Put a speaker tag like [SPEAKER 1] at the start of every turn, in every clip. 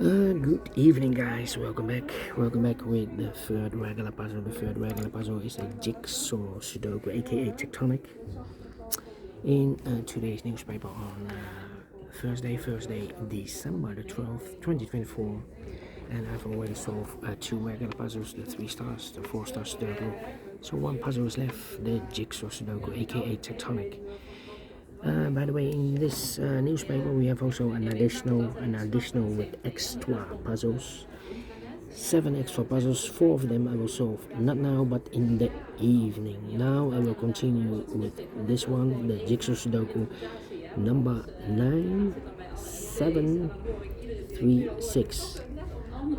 [SPEAKER 1] Good evening, guys. Welcome back. Welcome back with the third regular puzzle. The third regular puzzle is a Jigsaw Sudoku, aka Tectonic. In today's newspaper on Thursday, December the 12th, 2024. And I've already solved two regular puzzles, the 3 stars, the 4 star Sudoku. So one puzzle is left, the Jigsaw Sudoku, aka Tectonic. By the way, in this newspaper we have also an additional with extra puzzles. 7 extra puzzles, 4 of them I will solve not now but in the evening. Now I will continue with this one, the Jigsaw Sudoku number 9736.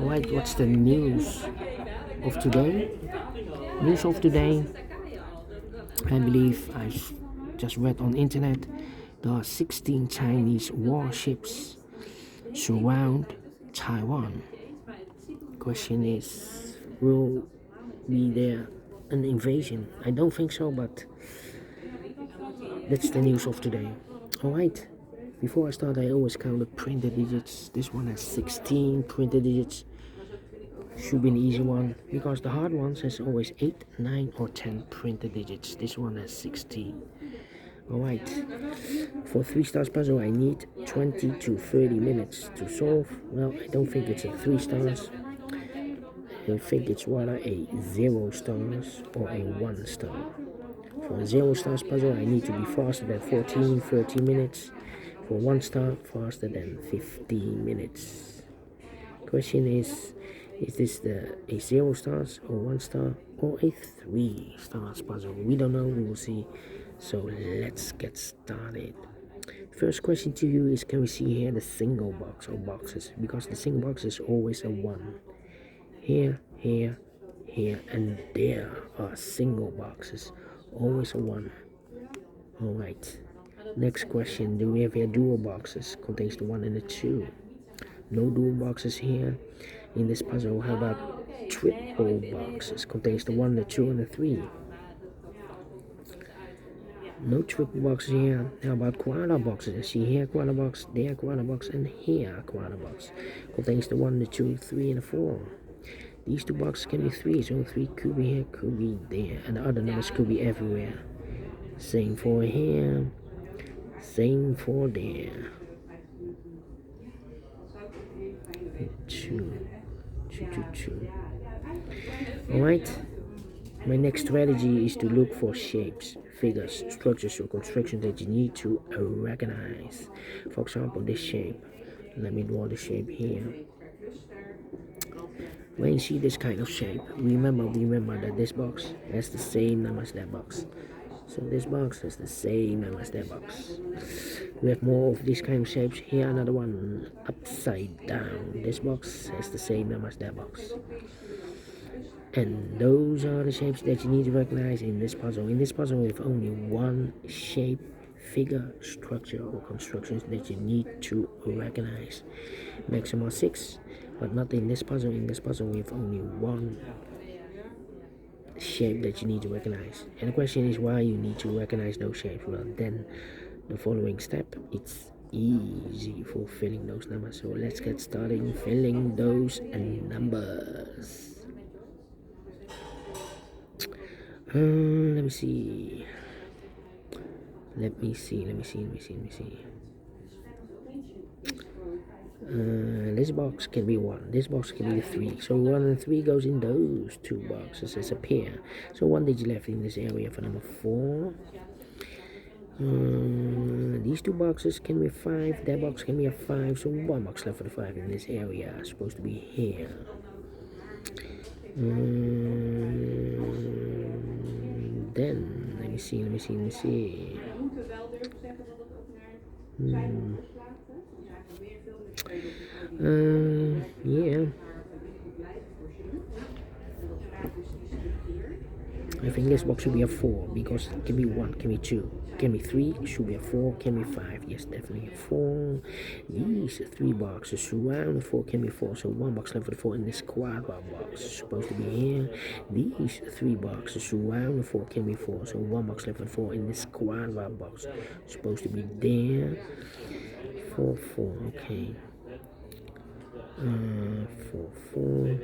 [SPEAKER 1] Alright, what's the news of today? News of today, I believe I just read on internet, there are 16 Chinese warships surround Taiwan. Question is, will be there an invasion? I don't think so, but that's the news of today. Alright, before I start, I always count the printed digits. This one has 16 printed digits. Should be an easy one, because the hard ones has always 8, 9 or 10 printed digits. This one has 16. Alright, for 3 stars puzzle I need 20 to 30 minutes to solve. Well, I don't think it's a 3 stars. I think it's rather a 0 stars or a 1 star. For a 0 stars puzzle I need to be faster than 30 minutes. For 1 star, faster than 15 minutes. Question is this a 0 stars or 1 star or a 3 stars puzzle? We don't know, we will see. So let's get started. First question to you is, can we see here the single box or boxes? Because the single box is always a 1. Here, here, here, and there are single boxes. Always a 1. Alright. Next question, do we have here dual boxes? Contains the 1 and the 2. No dual boxes here. In this puzzle, how about triple boxes? Contains the 1, the 2, and the 3. No triple boxes here. How about quarter boxes? I see here quarter box, there quarter box, and here quarter box. Contains the 1, the 2, 3, and the 4. These 2 boxes can be 3, so 3 could be here, could be there, and the other numbers could be everywhere. Same for here, same for there. 2. Alright. My next strategy is to look for shapes, figures, structures, or constructions that you need to recognize. For example, this shape. Let me draw the shape here. When you see this kind of shape, remember that this box has the same number as that box. So this box has the same number as that box. We have more of these kind of shapes. Here another one upside down. This box has the same number as that box. And those are the shapes that you need to recognize in this puzzle. In this puzzle, we have only one shape, figure, structure, or constructions that you need to recognize. Maximum 6, but not in this puzzle. In this puzzle, we have only one shape that you need to recognize. And the question is why you need to recognize those shapes. Well, then the following step, it's easy for filling those numbers. So let's get started filling those numbers. Let me see. This box can be 1. This box can be 3. So 1 and 3 goes in those 2 boxes as a pair. So 1 digit left in this area for number 4. These 2 boxes can be 5. That box can be a 5. So 1 box left for the 5 in this area. Supposed to be here. Then let me see. Yeah. I think this box should be a 4 because it can be 1, can be 2, can be 3, should be a 4, can be 5. Yes, definitely a 4. These 3 boxes surround the 4, can be 4. So 1 box left for the 4 in this quadra box is supposed to be here. These 3 boxes surround the 4, can be 4. So 1 box left for the 4 in this quadra box is supposed to be there. 4, okay. 4, 4.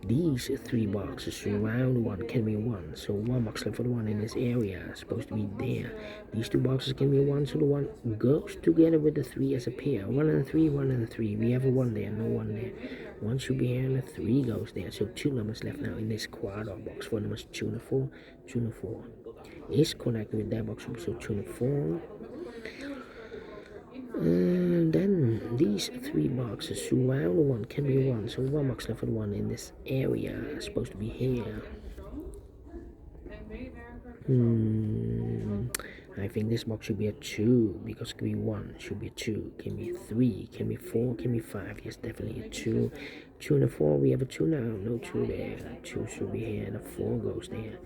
[SPEAKER 1] These 3 boxes surround 1 can be 1, so 1 box left for the 1 in this area is supposed to be there. These 2 boxes can be 1, so the 1 goes together with the 3 as a pair. 1 and a 3, 1 and a 3. We have a 1 there, no 1 there. 1 should be here and a 3 goes there. So 2 numbers left now in this quadrat box. For numbers 2 and 4, 2 and 4 is connected with that box, so 2 and 4. And then these 3 boxes surround 1 can be 1, so 1 box left for the 1 in this area is supposed to be here. I think this box should be a 2 because it can be 1, should be a 2, can be 3, can be 4, can be 5. Yes, definitely a 2. 2 and a 4, we have a 2 now, no 2 there. 2 should be here and a 4 goes there.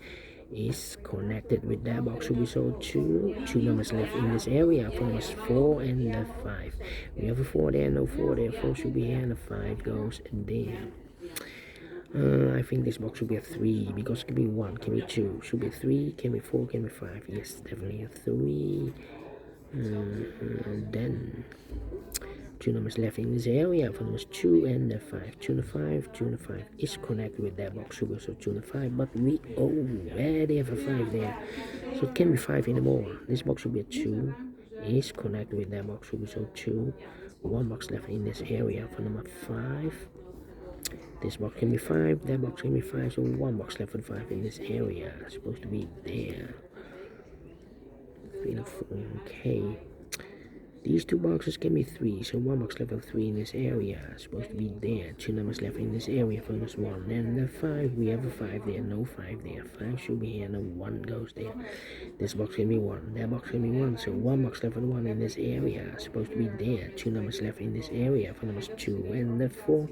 [SPEAKER 1] Is connected with that box, should be so 2 numbers left in this area for numbers 4 and the 5. We have a 4 there, no 4 there. 4 should be here and a 5 goes there. I think this box should be a 3 because it can be 1, can be 2, should be 3, can be 4, can be 5. Yes, definitely a 3. Then 2 numbers left in this area for numbers 2 and the 5. 2 and the 5, 2 and the 5 is connected with that box, so 2 and the 5. But we already have a 5 there, so it can be 5 anymore. This box should be a 2. Is connected with that box, so 2. 1 box left in this area for number 5. This box can be 5, that box can be 5, so 1 box left for 5 in this area. It's supposed to be there. 3 and 4, okay. These 2 boxes can be 3, so 1 box left for 3 in this area. It's supposed to be there. 2 numbers left in this area for this 1. And the 5, we have a 5 there, no 5 there. 5 should be here, and a 1 goes there. This box can be 1, that box can be 1, so 1 box left for the 1 in this area. It's supposed to be there. 2 numbers left in this area for numbers 2 and the 4.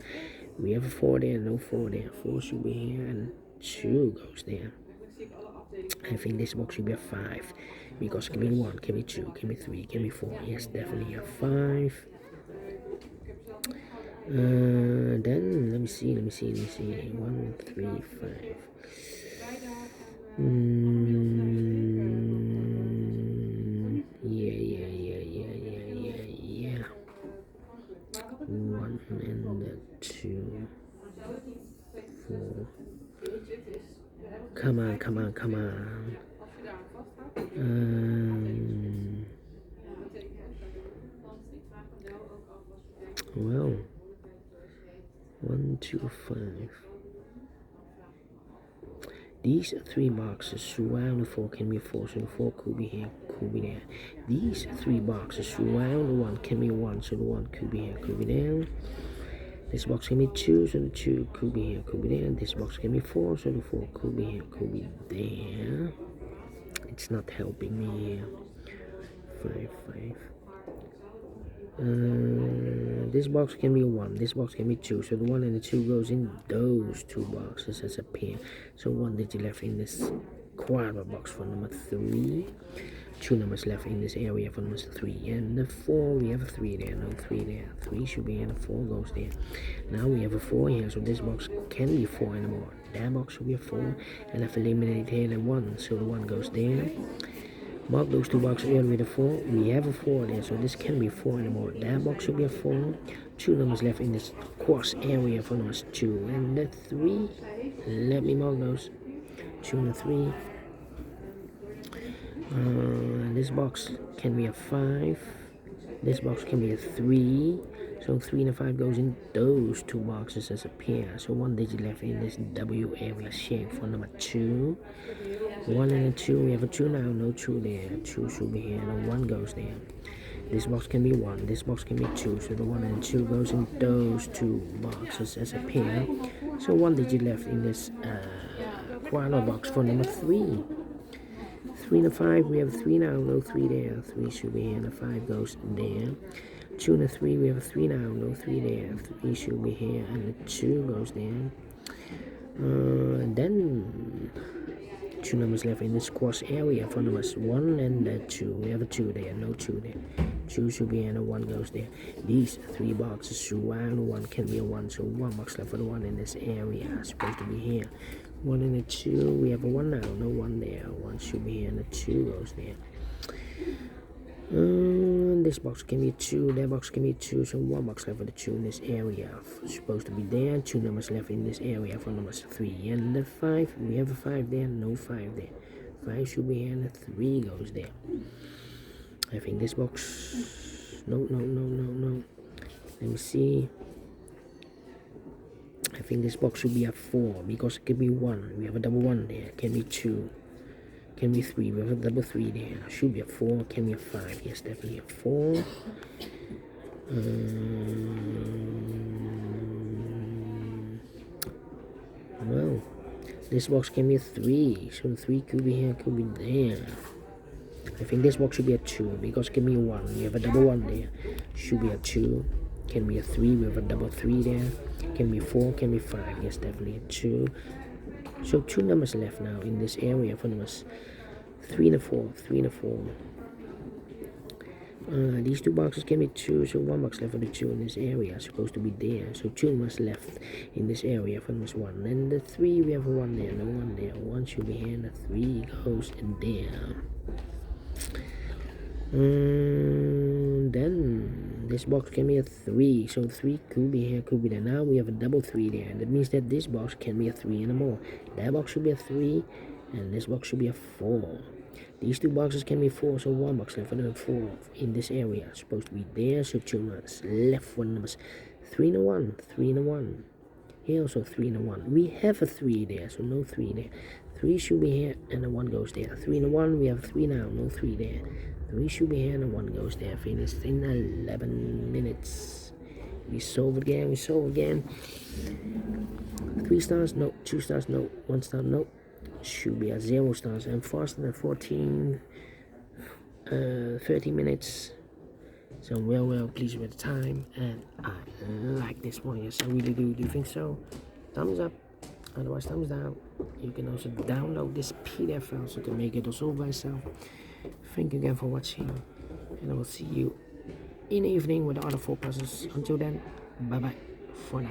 [SPEAKER 1] We have a 4 there, no 4 there. 4 should be here, and 2 goes there. I think this box should be a 5 because it can be 1, can be 2, can be 3, can be 4. Yes, definitely a 5. Then let me see. 1, 3, 5. Yeah. 1 and 2, 4. Come on. Well, 1, 2, 5. These 3 boxes surround the 4 can be 4, so the 4 could be here, could be there. These 3 boxes surround the 1 can be 1, so the 1 could be here, could be there. This box can be 2, so the 2 could be here, could be there. This box can be 4, so the 4 could be here, could be there. It's not helping me here. 5. This box can be 1, this box can be 2, so the 1 and the 2 goes in those 2 boxes as a pair. So 1 digit left in this quadrat box for number 3. 2 numbers left in this area for numbers 3 and the 4. We have a 3 there, no 3 there. 3 should be here, and the 4 goes there. Now we have a 4 here, so this box can be 4 anymore. That box should be a 4, and I've eliminated here the 1, so the 1 goes there. Mark those 2 boxes earlier with a 4. We have a 4 there, so this can be 4 anymore. That box should be a 4. 2 numbers left in this cross area for numbers 2 and the 3. Let me mark those. 2 and 3. This box can be a 5. This box can be a 3. So 3 and a 5 goes in those 2 boxes as a pair. So 1 digit left in this W area shape for number 2. 1 and a 2. We have a 2 now, no 2 there. 2 should be here, and a 1 goes there. This box can be 1. This box can be 2. So the 1 and 2 goes in those 2 boxes as a pair. So 1 digit left in this quadrat box for number 3. 3 and a 5, we have a 3 now, no 3 there. 3 should be here, and a 5 goes there. 2 and a 3, we have a 3 now, no 3 there. 3 should be here, and the 2 goes there. Then 2 numbers left in this cross area for numbers 1 and 2. We have a 2 there, no 2 there. 2 should be here, and a 1 goes there. These 3 boxes surround 1 can be a 1, so 1 box left for the 1 in this area. It's supposed to be here. 1 and a 2, we have a 1 now, no 1 there. 1 should be here, and a 2 goes there. 1. This box can be a 2. That box can be a 2. So 1 box left for the 2 in this area. Supposed to be there. 2 numbers left in this area for numbers 3 and the 5. We have a 5 there. No 5 there. 5 should be here and the 3 goes there. I think this box... No. Let me see. I think this box should be a 4 because it can be 1. We have a double 1 there. Can be 2. Can be 3. We have a double 3 there. Should be a 4. Can be a 5. Yes, definitely a 4. Well, this box can be a 3. So the 3 could be here, could be there. I think this box should be a 2 because it can be a 1. We have a double 1 there. Should be a 2. Can be a 3. We have a double 3 there. Can be 4. Can be 5. Yes, definitely a 2. So 2 numbers left now in this area for numbers 3 and a 4. 3 and a 4. These 2 boxes can be 2. So 1 box left for the 2 in this area. Supposed to be there. So 2 numbers left in this area for numbers 1. And the 3 we have a 1 there. No 1 there. 1 should be here and the 3 goes there. Then this box can be a 3, so 3 could be here, could be there. Now we have a double 3 there. That means that this box can be a 3 and a more. That box should be a 3, and this box should be a 4. These 2 boxes can be 4, so 1 box left for the 4 in this area. Supposed to be there, so 2 numbers left for numbers 3 and a 1, 3 and a 1. Here also 3 and a 1. We have a 3 there, so no 3 there. 3 should be here, and a 1 goes there. 3 and a 1, we have a 3 now, no 3 there. 3 should be here and a 1 goes there. Finished in 11 minutes. We solve again. 3 stars, no. 2 stars, no. 1 star, no. Should be at 0 stars. And faster than 30 minutes. So well pleased with the time. And I like this one. Yes, I really do. Do you think so? Thumbs up. Otherwise, thumbs down. You can also download this PDF file so you can make it also by yourself. Thank you again for watching, and I will see you in the evening with the other 4 puzzles. Until then, bye bye for now.